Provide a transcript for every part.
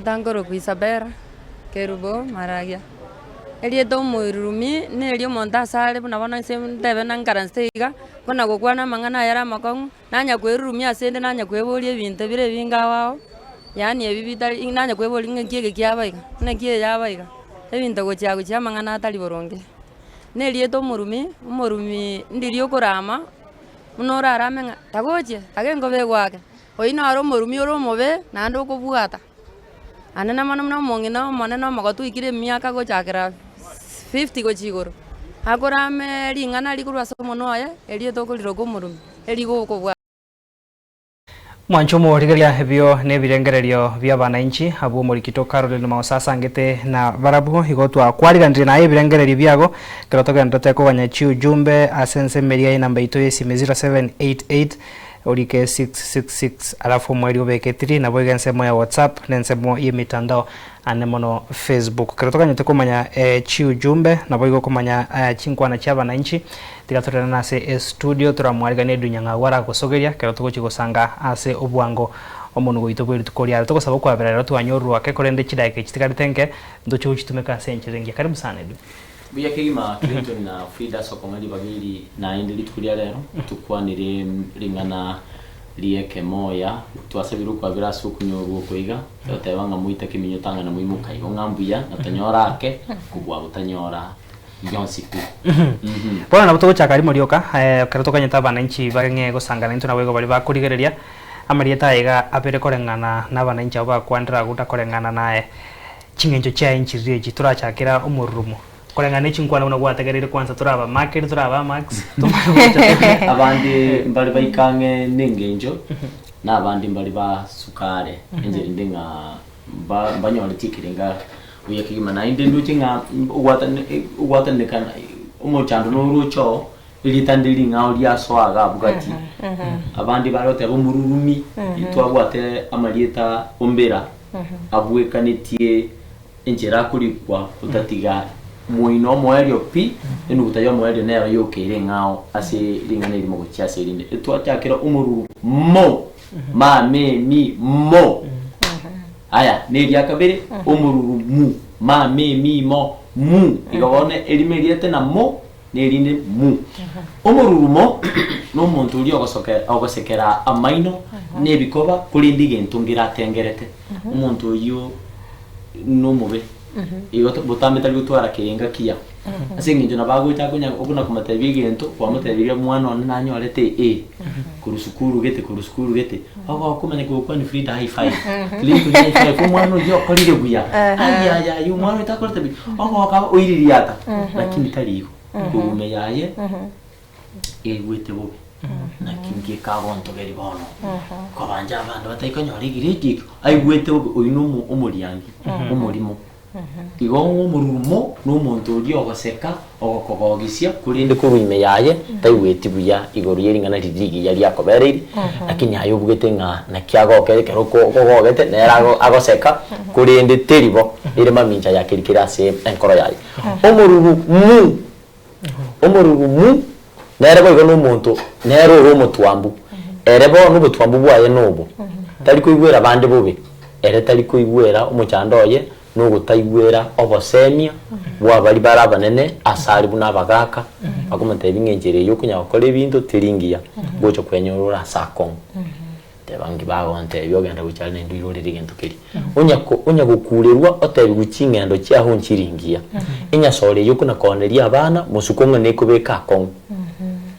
Yetangoro kuisabera kerubo maragia elieto muirumi ne elio montasale buna bona se ndebe nankaransteiga kona gokwana mangana yara makong nanya kwerumi asende nanya kwebolie binte bire binga wao yani ebibitali nanya kweboli ngiege kyabaiga ne kie yabaiga ebinto gochago cha mangana atali boronge ne elieto umurumi ndirio kurama munora aramenga tagoche agengo begwake oino aro umurumi oro mobe nando kubwata anena mano mongina monena magatu ikire miaka gochakira 50 gochigoro akorame ringana likurwa somo noye elio tokoliro kumurumi eligo kobwa mwancho morigeria hebio ne birengererio bya bananchi abo morikito Caroline Mausasa ngete na barabu igotwa kwariganire na birengererio byago kerotoka ndote ko banyachi ujumbe asense meria namba ito yesi 0788 orike 666 alafu mweri ubeke 3 na boiga nsemo ya WhatsApp na nsemo ya mitandao anemono Facebook kerotoka nyote kumanya chi ujumbe na boiga kumanya chinkwana cha bananchi tigatorana nase studio turamwarigane dunyanga wara kusogeria kerotoka chigosanga ase obwango omuntu goito bwiri tukoria tukosaba kwaberera twanyorwa ke korende chidake chitikaritenke ndocho uchitumeka senchirengia karibu sana edu Buya kigima Clinton na Frida Sokomali babiri na indeli tukuria rero tukwanire ringana lieke moya twasabiru kwa birasu kunyoruo kuiga yotebanga muita kiminyo tanga na muimuka ngambuya na tanyora ake kubwa utanyora yonsiku bona na buto chakari morioka kerotoka nyata bananchi bagenge gosangana into nabego bali bakurigereria amarieta iga apere korengana na bananchi aba kwandra guta korengana nae chingenjo cha inchi reji turachakira umurumo korengana chinkwana una gwategerere kwanza turaba market turaba max abandi mbali baikange ningenjo na abandi mbali ba sukare enjeri ndinga banyole tikirenga uya kigima na inde ndutinga ugwatane kana umuchando n'urucho ilitandiri ngaho lyaswaga bugati abandi barote abumururumi itwagwate amarieta ombera abwekanetie enjera kurikwa utatiga muino moerio pi enu utayo moerio nero yokere ngao ase lingane limo gochase linde etwachakira umururu mo ma me mi mo aya neri akabere umururu mu ma me mi mo mu igabone elimeriete na mo nerinde mu umururu mo no muntu uri ogosekera amaino nebikoba kulindige ntungira tengerete umuntu uyu no mube iyo botametali gutwara kenga kia asenginjo nabago cyakunya okuna kumatebige gento kwa mutebige mwana nanyorete kurusukuru gete aho kumenya ko ni Frida high five link high five ko mwana yo kolire buya aya yu mwana itakorete bi aho ka oiririata lakini tariho kume yaye wete bo nakinge kagonto geri bono ko banja abandi batayikonyora igiriki wete oyino umuriyangi umurimo igongo murumo n'umuntu uri ogoseka ogokogogisia kurinde ko wime yaye taiweti buya igoro yeringana ridigi yari akobereri lakini hayo bugete nga na kyago kerekero ko gogete nerago agoseka kurinde teribo ire maminja yakirikira se enkoro yaye omururu mu nerego igono umuntu nero ro mutwambu erebo n'ubutwambu bwaye nobo tari kuigwera bande bobe ere tari kuigwera umucyandoye no gutaigwera obosemia bwa bali barabanene asari buna bagaka bakomete bingenjere yo kunya bakore ibintu tiringiya gocho kwenyorora sakon tebangi bagonte yo genda gucyane ndu irore gento kiri unya gukurerwa otebi gucingendo cyaho nkiringiya inya sore yo kuna koneria abana musukonga neko beka kon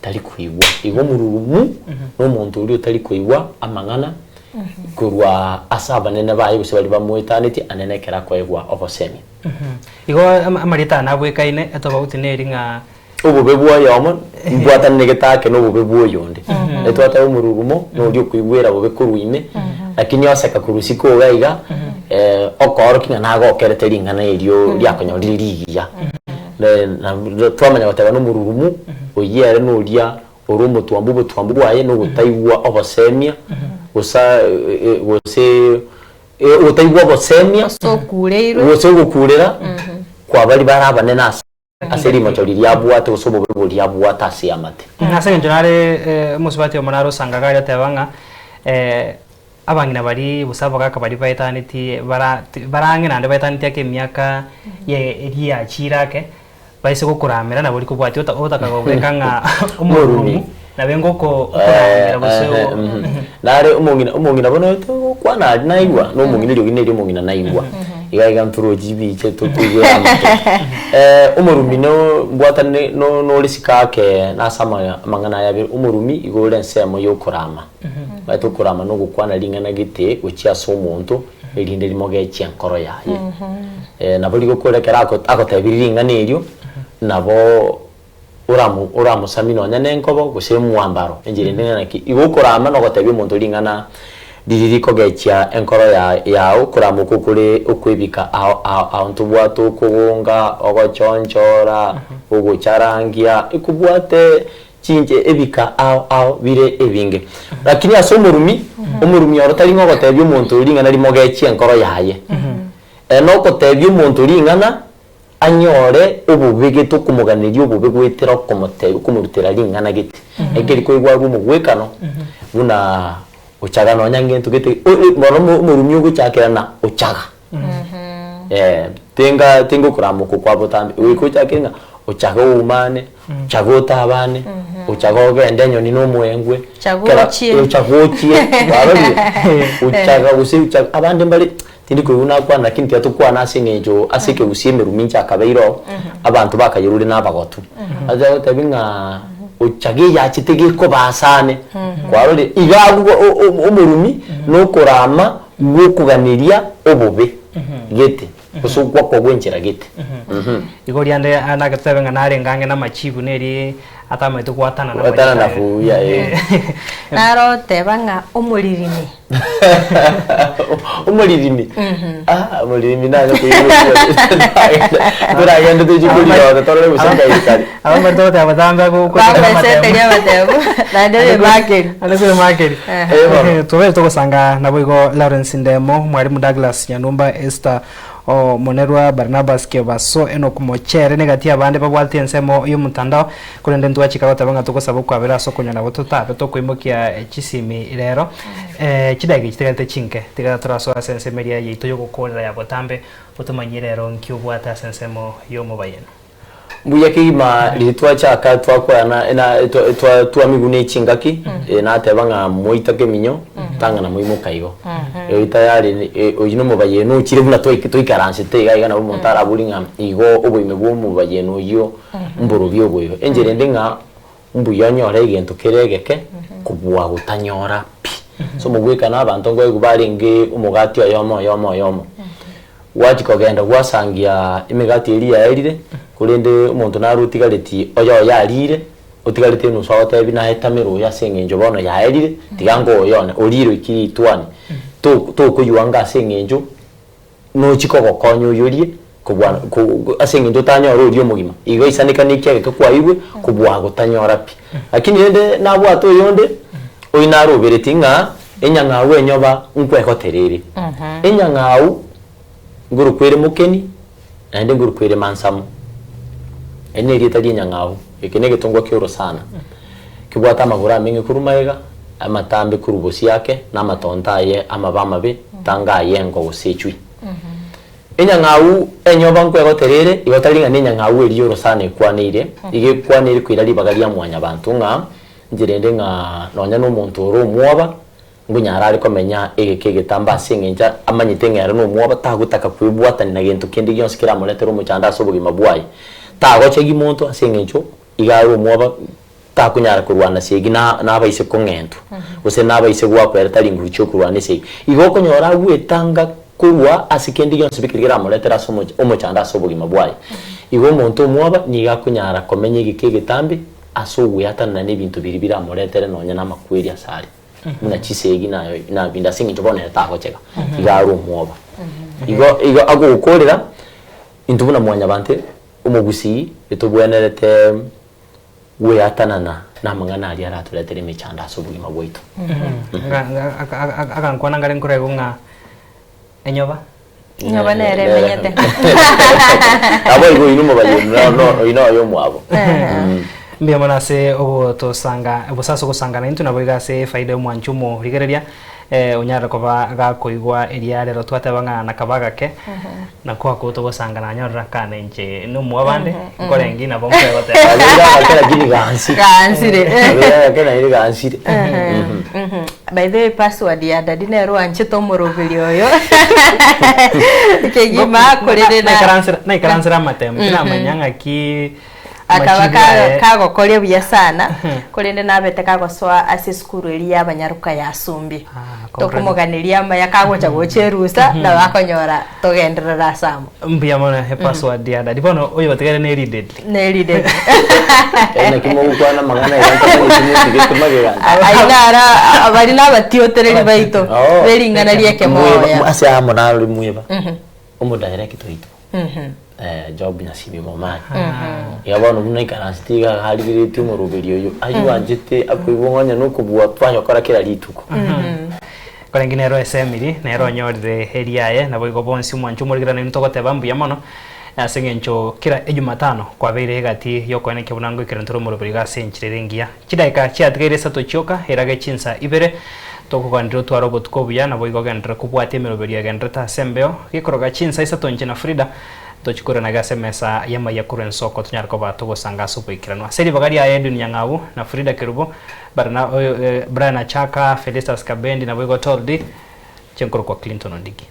tari kuigwa igo mururumu no muntu uri tari kuigwa amangana kurwa asaba nene baye bose bali bamuetaniti anenekera kwegwa obosemi igo amarita nabwekaine etobauti neringa ububebwa yomo mbwata negetake no bubebwa yonde etwata umururumo no uri kwigwera bubekurwime lakini oseka kurusiko gaiga okoro kinga nago kerete ngana elio lyakonyoliriya na twamanya bataba no mururumu oyere no ria urumo twambu bwaye no gutaigwa obosemia utaigwa bosemia so kureiro wose gukurera kwa bali barabane nasa aseri machori lyabwate usobo bwo lyabwate asiamate nase njonare musubati omonaro sangagari atebanga abangina bari busabo kaka bari baetaniti barange nande baetaniti ake miaka ye eria chirake baise gukuramira na buri kubwati otakagobeka nga umurumu na bengoko kuramira buseo nare umungina bono to kwana naigwa no umungina ryo gineri umungina naigwa igaiga nturo jibi che to kugira umurumi no mbwatane no risikake nasama mangana ya umurumi igore nsemo yo kurama baito kurama no gukwana lingana gite ucia so umuntu elinde limoge cyankoro yaye nabo ligukorekera akotabiriringa neryo nabo uramu samino nyanenkobo guse muambaro enjire ndenaki igukurama no gotabye umuntu lingana diririko gechya enkoro yawo kuramuko kuri ukwibika aho ntubwato kubunga ogochonchora ugucharangia ikubwate chinje ebika aho bire ebinge lakini asomurumi umurumi orotari ngo gotebye umuntu lingana limo gechya enkoro yaye no gotebye umuntu lingana anyore ububege to kumuganira ubube gwetera kumurutera lingana giti egeri ko igwa gumugwekano buna uchaga no nyange tugete moromo murumyo guchakirana uchaga tengo kuramuko kwa botambi wikuchakirana uchaga umane uchaga abane uchaga ogende nyoni no mwengwe uchagochie barori uchaga uchaga abande mbali tindiko yuna kwa nakini tyatukwa nasingejo asike usieme rumincha akabeiro abantu bakayiruri nabagotu azaho tabinga uchage yachitege ko basane kwarore igago umurumi no kurama gukuganiria obube gete kusugwa ko gwenjera gete igori ande anagatebenga narengange na machibu neri atamaito kwatana na watana na fuya naro tebanga umuririmi umuririmi umuririmi nayo kuyiru dura yende tujibuli yo totore busanga ikari abambato tabadamba ko baseteria batebo nande market alese market tobe tokosanga naboigo Lawrence Ndemo mwalimu Douglas Nyanumba Esther Monerwa Barnabas Kebaso enokumochere negati abande babwati ensemo yo mutandao kurende ntwa chikaba tabanga tukosaba kwabera sokonya nabo tutabe tokwimokia chisimi rero chidage chitegate chinke tigata turaso asense media yito yo gukorera ya botambe utumanyire rero nkyubwata sensemo yo mubayeno mbuya kima litwa chaka twakwana ena twa migune chingaki na tebanga moita keminyo tanga na moimo kaigo tayari oyino mubayeno chire buna toikaranse tega na umuntu araburinga igo obuime bwo mubayeno yo mburu byo goyo enjere ndenga mbuya nyora igento keregeke kubwa gutanyora pi so mugweka na abantu ngo gubaringe umugati yomo wachiko genda gwasangia imigati iri yaerire kurinde umuntu narutigareti oyo yarire utigarete no sawata bina hetamiro yasengenjo bono yaerire tigango yone oriro ikiri twani to kuyuanga sengenjo no chiko gokonyo yorie kubwana asengenjo tanyo rio mugima igo isanika nikiage kwa iwe kubwa gutanyora pi lakini ende nabwato yonde oinaro beretinga enyanga wenyoba nkwehoterere enyanga nguru kwere mukeni ande nguru kwere mansamu ene rita nyangao ikenege tongwa kyoro sana kibwata amagura mengi kurumaega amatambe kurubosi yake na matonta ye amabama be tanga yengo usechwi enyangau enyoba nkwego terere igotaringa nenyangau eriyo sana ikwanire ige kwanire kwirali bagalia mwanya bantu nga njirende nga nonya no muntu ro mwoba ngunyara ariko menya egekege tamba singenja amanyitengera no mwoba tagutaka kwibwatani na gento kindi gyonse kira muletero mu cyanda sobugi mabwayi tago chegi muntu asengenjo igaro mwoba takunyara kurwana segi na abaise kongento use na abaise gwa kwera tari ngucho kurwana segi igoko nyora gwetanga kurwa asikendi gyonse bikirira muletera somo omucyanda sobugi mabwayi igo muntu mwoba ni gakunyara komenye egekege tambi asugwe hatana n'ibintu biri biramuletere nonya n'amakweri asari muna chisegi nayo na binda singinjo bona tago chega igaro mwoba igo ago ukorera intubuna mwanya bante umugusi etobwenerete we atanana namangana ali aratuletere michanda asobugi mabwito akankwana ngale nkorego nga enyoba nere menyete abo igo inumo bayo no ino yo mwabo mbia mona se obo to sanga obo saso kusanga na into naboiga se faida mwanchumo rigereria unyara koba ga kuigwa eria rero twatebanga na kabaga ke na kwa ko to gusangana nyorra kana nje no mwabande korengi na bomwe gote akera gini gansire akera iri gansire by the way password ya dadi na ro anchito morobiri oyo kegima korere na ikaranzira matembe na manyanga ki akaba kago kore buya sana kurinde nabete kago swa ase skuru eri y'abanyaruka yasumbi tokumuganiria maya kago chagocherusa na bakonyora togenderera samo mbia mona he password ya dadi bono oyo bategere ne readed ene kimo kwana magana yanta ni kimugera ainara abari nabatiotereri baito beringana lieke moya ase amona rimuyeba umudirect ito job na sibi mama yabona unaikana stiga halibiriti mu rubiri yo ayu anjete akwibonganya no kubwa twanyo kora kira lituko korengine ro esemiri na ro nyorire heriaye na boigo bonsi mwanchu murigira na ntogote bambu yamono asengencho kira ejumatano kwa beire gati yoko ene kebunango ikirentoro mu rubiri ga senchirengia chidaika chiatgeire sato chioka erage chinsa ibere toko kwandiro twaro botkobuya na boigo gendra kubwate meroberi agendra ta sembeo gikoroga chinsa isato nche na Frida tochikura na gase mesa yama ya kuren soko tunyarko ba togo sanga supo ikiranwa seri bagari ya Edwin Nyangabu na Frida Kerubo barana Brian Chaka Felicitas Kabendi na Boigo Toldi chenkoro kwa Clinton Ondigi.